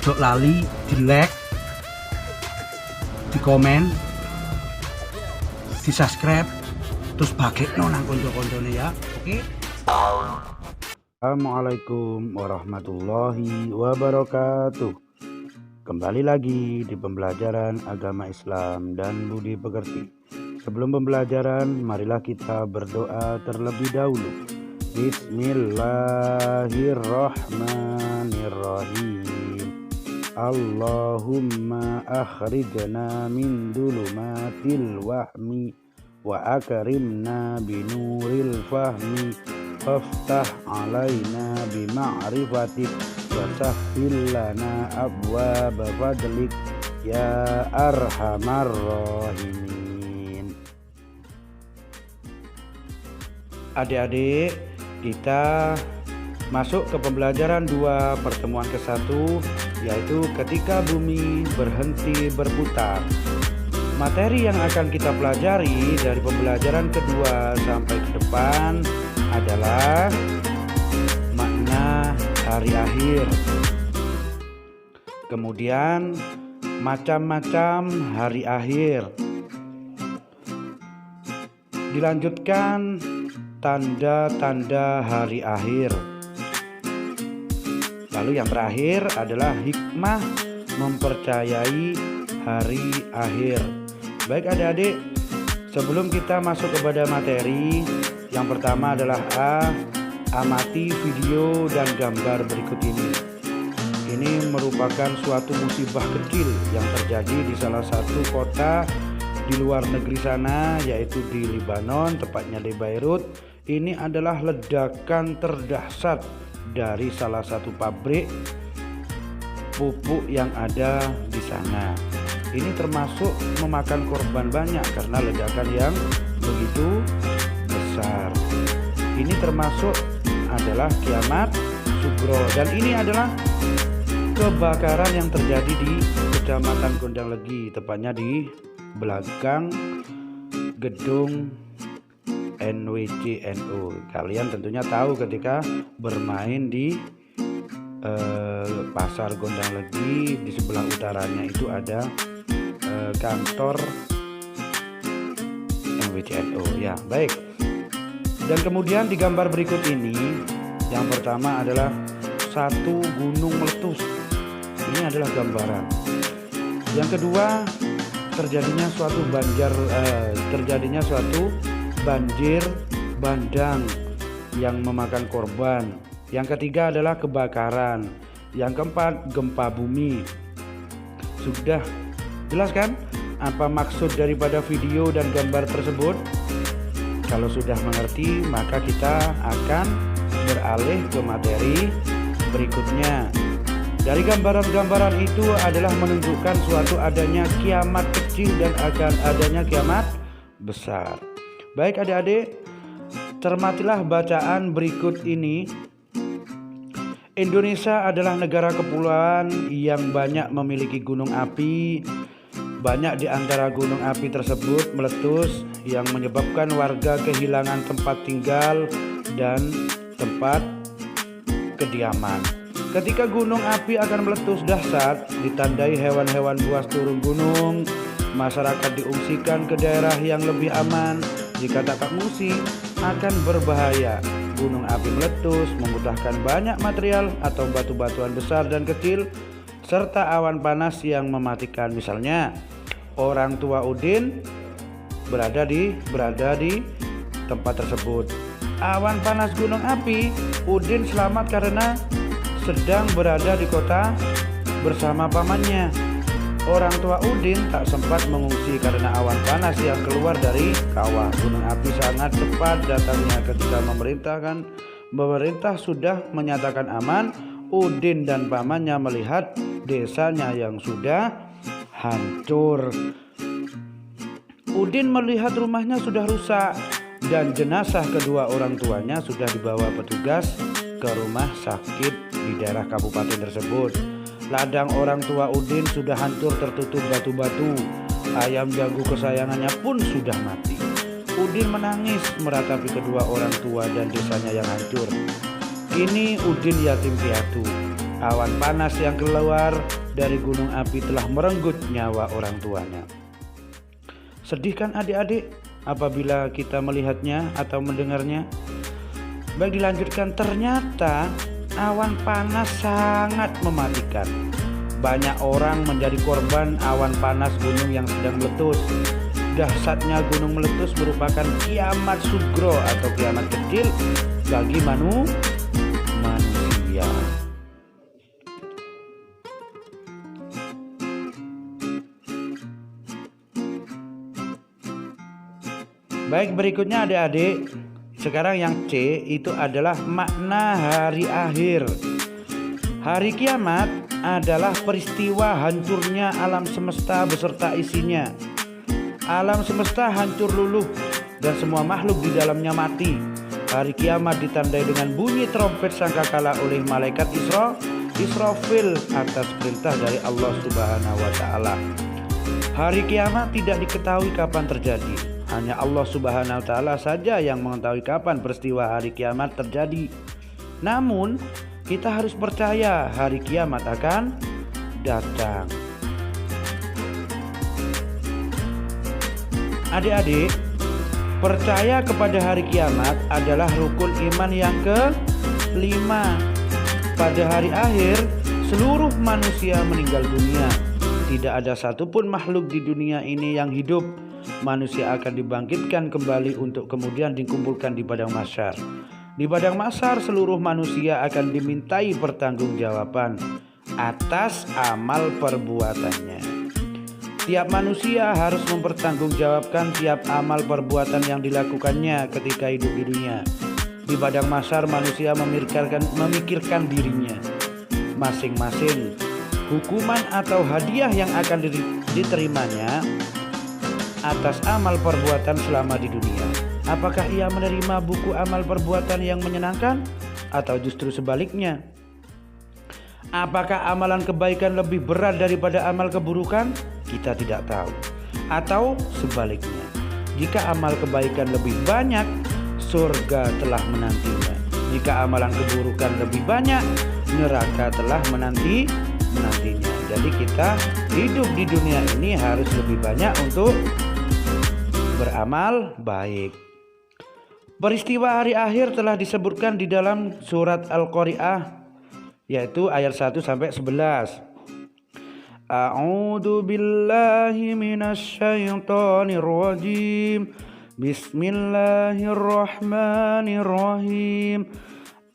ojo lali di like, di komen, di subscribe, terus bagekno nang konco-koncone ya. Oke. Assalamualaikum warahmatullahi wabarakatuh. Kembali lagi di pembelajaran agama Islam dan budi pekerti. Sebelum pembelajaran, marilah kita berdoa terlebih dahulu. Bismillahirrahmanirrahim. Allahumma akhrijna min dulumatil wahmi wa akrimna binuril fahmi waftah alaina bima'rifatik wa sahhil lana abwaaba fadlik ya arhamar rahimin. Adik-adik, kita masuk ke pembelajaran 2 pertemuan ke-1, yaitu ketika bumi berhenti berputar. Materi yang akan kita pelajari dari pembelajaran kedua sampai ke depan adalah makna hari akhir, kemudian macam-macam hari akhir, dilanjutkan tanda-tanda hari akhir, lalu yang terakhir adalah hikmah mempercayai hari akhir. Baik adik-adik, sebelum kita masuk kepada materi, yang pertama adalah amati video dan gambar berikut ini. Ini merupakan suatu musibah kecil yang terjadi di salah satu kota di luar negeri sana, yaitu di Lebanon, tepatnya di Beirut. Ini adalah ledakan terdahsyat dari salah satu pabrik pupuk yang ada di sana. Ini termasuk memakan korban banyak karena ledakan yang begitu besar. Ini termasuk adalah kiamat sugro, dan ini adalah kebakaran yang terjadi di Kecamatan Gondang Legi, tepatnya di belakang gedung NWCNU. Kalian tentunya tahu ketika bermain di pasar Gondang Legi, di sebelah utaranya itu ada kantor NWCNU ya. Baik, dan kemudian di gambar berikut ini, yang pertama adalah satu gunung meletus. Ini adalah gambaran. Yang kedua, terjadinya suatu banjir bandang yang memakan korban. Yang ketiga adalah kebakaran. Yang keempat, gempa bumi. Sudah jelas kan apa maksud daripada video dan gambar tersebut? Kalau sudah mengerti, maka kita akan beralih ke materi berikutnya. Dari gambaran-gambaran itu adalah menunjukkan suatu adanya kiamat kecil dan akan adanya kiamat besar. Baik adik-adik, cermatilah bacaan berikut ini. Indonesia adalah negara kepulauan yang banyak memiliki gunung api. Banyak di antara gunung api tersebut meletus yang menyebabkan warga kehilangan tempat tinggal dan tempat kediaman. Ketika gunung api akan meletus dahsyat, ditandai hewan-hewan buas turun gunung, masyarakat diungsikan ke daerah yang lebih aman. Jika tak mengungsi, akan berbahaya. Gunung api meletus memutahkan banyak material atau batu-batuan besar dan kecil, serta awan panas yang mematikan. Misalnya, orang tua Udin berada di tempat tersebut. Awan panas gunung api, Udin selamat karena sedang berada di kota bersama pamannya. Orang tua Udin tak sempat mengungsi karena awan panas yang keluar dari kawah. Gunung api sangat cepat datangnya. Ketika pemerintah sudah menyatakan aman, Udin dan pamannya melihat desanya yang sudah hancur. Udin melihat rumahnya sudah rusak dan jenazah kedua orang tuanya sudah dibawa petugas ke rumah sakit di daerah kabupaten tersebut. Ladang orang tua Udin sudah hancur tertutup batu-batu. Ayam jago kesayangannya pun sudah mati. Udin menangis meratapi kedua orang tua dan desanya yang hancur. Kini Udin yatim piatu. Awan panas yang keluar dari gunung api telah merenggut nyawa orang tuanya. Sedih kan adik-adik apabila kita melihatnya atau mendengarnya? Baik, dilanjutkan, ternyata awan panas sangat mematikan. Banyak orang menjadi korban awan panas gunung yang sedang meletus. Dahsyatnya gunung meletus merupakan kiamat sugro atau kiamat kecil bagi manusia. Baik, berikutnya adik-adik, sekarang yang C itu adalah makna hari akhir. Hari kiamat adalah peristiwa hancurnya alam semesta beserta isinya. Alam semesta hancur luluh dan semua makhluk di dalamnya mati. Hari kiamat ditandai dengan bunyi trompet sangkakala oleh malaikat Israfil atas perintah dari Allah Subhanahu wa taala. Hari kiamat tidak diketahui kapan terjadi. Hanya Allah Subhanahu wa taala saja yang mengetahui kapan peristiwa hari kiamat terjadi. Namun, kita harus percaya hari kiamat akan datang. Adik-adik, percaya kepada hari kiamat adalah rukun iman yang ke-5. Pada hari akhir, seluruh manusia meninggal dunia. Tidak ada satupun makhluk di dunia ini yang hidup. Manusia akan dibangkitkan kembali untuk kemudian dikumpulkan di padang mahsyar. Di padang mahsyar seluruh manusia akan dimintai pertanggungjawaban atas amal perbuatannya. Tiap manusia harus mempertanggungjawabkan tiap amal perbuatan yang dilakukannya ketika hidup di dunia. Di padang mahsyar manusia memikirkan dirinya masing-masing, hukuman atau hadiah yang akan diterimanya atas amal perbuatan selama di dunia. Apakah ia menerima buku amal perbuatan yang menyenangkan atau justru sebaliknya? Apakah amalan kebaikan lebih berat daripada amal keburukan? Kita tidak tahu. Atau sebaliknya, jika amal kebaikan lebih banyak, surga telah menantinya. Jika amalan keburukan lebih banyak, neraka telah menantinya. Jadi kita hidup di dunia ini harus lebih banyak untuk beramal baik. Peristiwa hari akhir telah disebutkan di dalam surat Al-Qari'ah, yaitu ayat 1 sampai 11. A'udzu billahi minasyaitonir rajim. Bismillahirrahmanirrahim.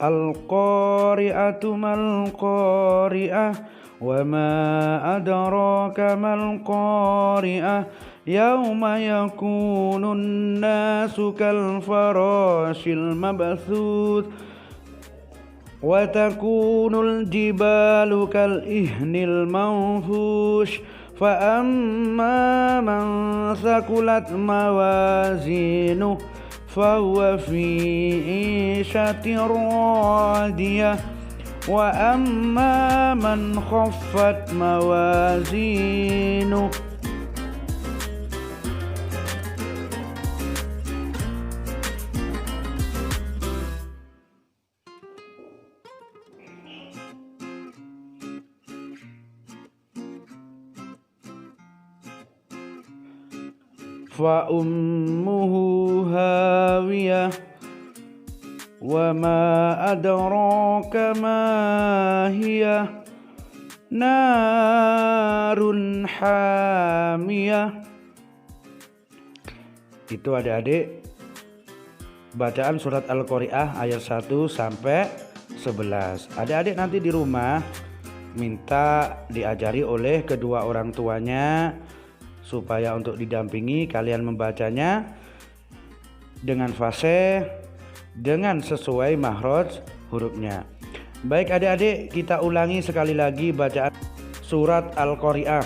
Al-qari'atu mal-qari'ah wa ma adraka mal-qari'ah. Yauma yakunun nasu kal farashil mabthuth wa takunul jibalu kal ihnil manfush fa amma man thaqulat mawazinuhu fa huwa fi 'ishatin radiyah wa amma man khaffat mawazinuhu fa ummuhu hawiyah wa ma adraka ma hiya narun hamiyah. Itu adik-adik bacaan surat Al-Qari'ah ayat 1 sampai 11. Adik-adik nanti di rumah minta diajari oleh kedua orang tuanya supaya untuk didampingi kalian membacanya dengan fasih, dengan sesuai makhraj hurufnya. Baik adik-adik, kita ulangi sekali lagi bacaan surat Al-Qari'ah.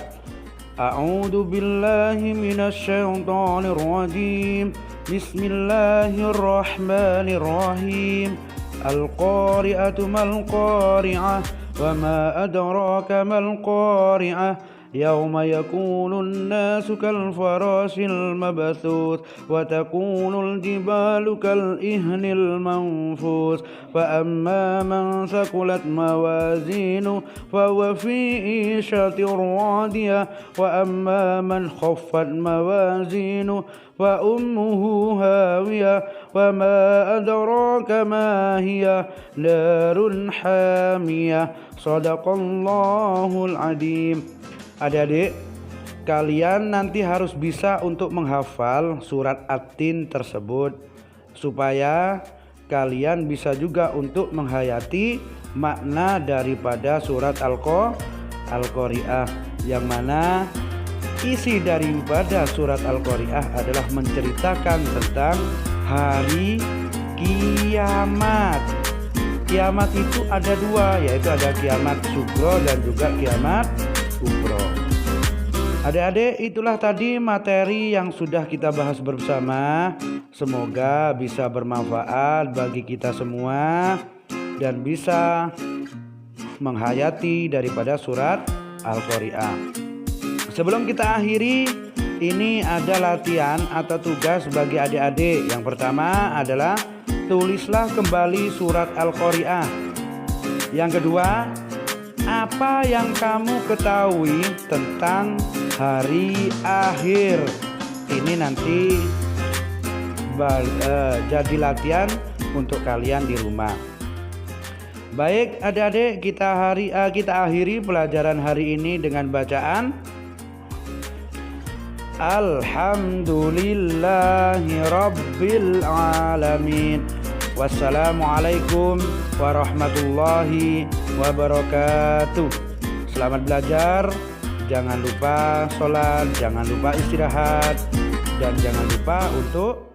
A'udzu billahi minasyaitonir rajim. Bismillahirrahmanirrahim. Al-qari'atu mal-qari'ah wa ma adraka mal-qari'ah. يوم يكون الناس كالفراش المبثوث وتكون الجبال كالإهن المنفوس فأما من ثقلت موازينه فهو في عيشة راضية وأما من خفت موازينه فأمه هاوية وما أدراك ما هي نار حامية Shadaqallahul Adzim. Adik-adik, kalian nanti harus bisa untuk menghafal surat At-Tin tersebut supaya kalian bisa juga untuk menghayati makna daripada surat Al-Qari'ah, yang mana isi daripada surat Al-Qari'ah adalah menceritakan tentang hari kiamat. Kiamat itu ada dua, yaitu ada kiamat sugro dan juga kiamat kubro. Adik-adik, itulah tadi materi yang sudah kita bahas bersama. Semoga bisa bermanfaat bagi kita semua dan bisa menghayati daripada surat Al-Qari'ah. Sebelum kita akhiri, ini ada latihan atau tugas bagi adik-adik. Yang pertama adalah tulislah kembali surat Al-Qari'ah. Yang kedua, apa yang kamu ketahui tentang hari akhir? Ini nanti jadi latihan untuk kalian di rumah. Baik adik-adik, kita akhiri pelajaran hari ini dengan bacaan Alhamdulillahi Rabbil Alamin. Wassalamualaikum warahmatullahi wabarakatuh. Selamat belajar. Jangan lupa sholat, jangan lupa istirahat, dan jangan lupa untuk